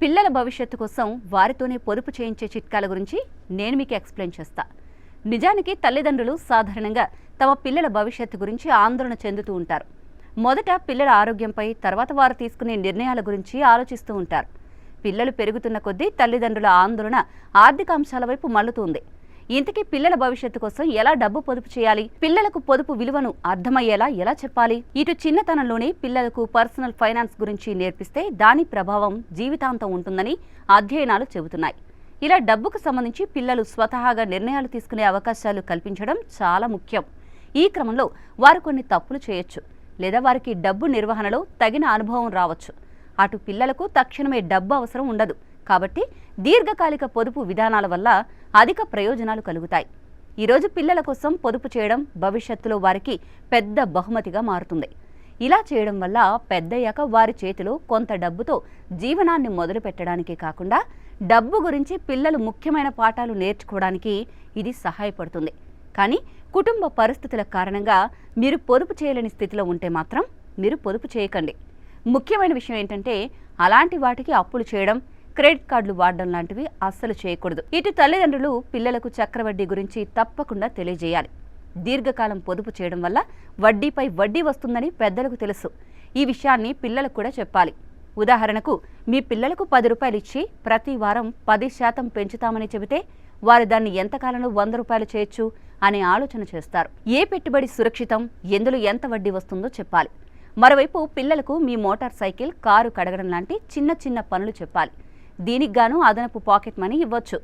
పిల్లల భవిష్యత్తు కోసం వారితోనే పొదుపు చేయించే చిట్కాల గురించి నేను మీకు ఎక్స్ప్లెయిన్ చేస్తా. నిజానికి తల్లిదండ్రులు సాధారణంగా తమ పిల్లల భవిష్యత్తు గురించి ఆందోళన చెందుతూ ఉంటారు. మొదట పిల్లల ఆరోగ్యంపై, తర్వాత వారు తీసుకునే నిర్ణయాల గురించి ఆలోచిస్తూ ఉంటారు. పిల్లలు పెరుగుతున్న కొద్దీ తల్లిదండ్రుల ఆందోళన ఆర్థిక అంశాల వైపు మళ్లుతుంది. ఇంతకీ పిల్లల భవిష్యత్తు కోసం ఎలా డబ్బు పొదుపు చేయాలి, పిల్లలకు పొదుపు విలువను అర్థమయ్యేలా ఎలా చెప్పాలి? ఇటు చిన్నతనంలోనే పిల్లలకు పర్సనల్ ఫైనాన్స్ గురించి నేర్పిస్తే దాని ప్రభావం జీవితాంతం ఉంటుందని అధ్యయనాలు చెబుతున్నాయి. ఇలా డబ్బుకు సంబంధించి పిల్లలు స్వతహాగా నిర్ణయాలు తీసుకునే అవకాశాలు కల్పించడం చాలా ముఖ్యం. ఈ క్రమంలో వారు కొన్ని తప్పులు చేయొచ్చు, లేదా వారికి డబ్బు నిర్వహణలో తగిన అనుభవం రావచ్చు. అటు పిల్లలకు తక్షణమే డబ్బు అవసరం ఉండదు, కాబట్టి దీర్ఘకాలిక పొదుపు విధానాల వల్ల అధిక ప్రయోజనాలు కలుగుతాయి. ఈరోజు పిల్లల కోసం పొదుపు చేయడం భవిష్యత్తులో వారికి పెద్ద బహుమతిగా మారుతుంది. ఇలా చేయడం వల్ల పెద్దయ్యాక వారి చేతిలో కొంత డబ్బుతో జీవనాన్ని మొదలు పెట్టడానికి కాకుండా డబ్బు గురించి పిల్లలు ముఖ్యమైన పాఠాలు నేర్చుకోవడానికి ఇది సహాయపడుతుంది. కానీ కుటుంబ పరిస్థితుల కారణంగా మీరు పొదుపు చేయలేని స్థితిలో ఉంటే మాత్రం మీరు పొదుపు చేయకండి. ముఖ్యమైన విషయం ఏంటంటే, అలాంటి వాటికి అప్పులు చేయడం, క్రెడిట్ కార్డులు వాడడం లాంటివి అస్సలు చేయకూడదు. ఇటు తల్లిదండ్రులు పిల్లలకు చక్రవడ్డీ గురించి తప్పకుండా తెలియజేయాలి. దీర్ఘకాలం పొదుపు చేయడం వల్ల వడ్డీపై వడ్డీ వస్తుందని పెద్దలకు తెలుసు. ఈ విషయాన్ని పిల్లలకు కూడా చెప్పాలి. ఉదాహరణకు, మీ పిల్లలకు 10 రూపాయలు ఇచ్చి ప్రతి వారం 10% పెంచుతామని చెబితే వారు దాన్ని ఎంతకాలంలో 100 రూపాయలు చేయొచ్చు అనే ఆలోచన చేస్తారు. ఏ పెట్టుబడి సురక్షితం, ఎందులో ఎంత వడ్డీ వస్తుందో చెప్పాలి. మరోవైపు పిల్లలకు మీ మోటార్ సైకిల్, కారు కడగడం లాంటి చిన్న చిన్న పనులు చెప్పాలి. దీనికి గాను అదనపు పాకెట్ మనీ ఇవ్వచ్చు.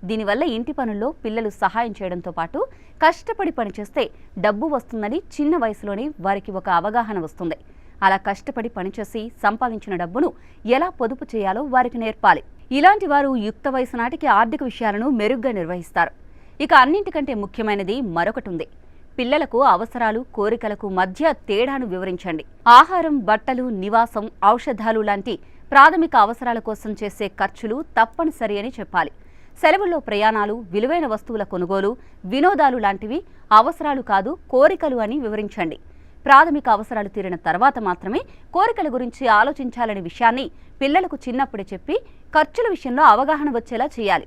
దీనివల్ల ఇంటి పనుల్లో పిల్లలు సహాయం చేయడంతో పాటు కష్టపడి పనిచేస్తే డబ్బు వస్తుందని చిన్న వయసులోనే వారికి ఒక అవగాహన వస్తుంది. అలా కష్టపడి పనిచేసి సంపాదించిన డబ్బును ఎలా పొదుపు చేయాలో వారికి నేర్పాలి. ఇలాంటి వారు యుక్త వయసు నాటికి ఆర్థిక విషయాలను మెరుగ్గా నిర్వహిస్తారు. ఇక అన్నింటికంటే ముఖ్యమైనది మరొకటి ఉంది. పిల్లలకు అవసరాలు, కోరికలకు మధ్య తేడాను వివరించండి. ఆహారం, బట్టలు, నివాసం, ఔషధాలు లాంటి ప్రాథమిక అవసరాల కోసం చేసే ఖర్చులు తప్పనిసరి అని చెప్పాలి. సెలవుల్లో ప్రయాణాలు, విలువైన వస్తువుల కొనుగోలు, వినోదాలు లాంటివి అవసరాలు కాదు, కోరికలు అని వివరించండి. ప్రాథమిక అవసరాలు తీరిన తర్వాత మాత్రమే కోరికల గురించి ఆలోచించాలనే విషయాన్ని పిల్లలకు చిన్నప్పుడే చెప్పి ఖర్చుల విషయంలో అవగాహన వచ్చేలా చేయాలి.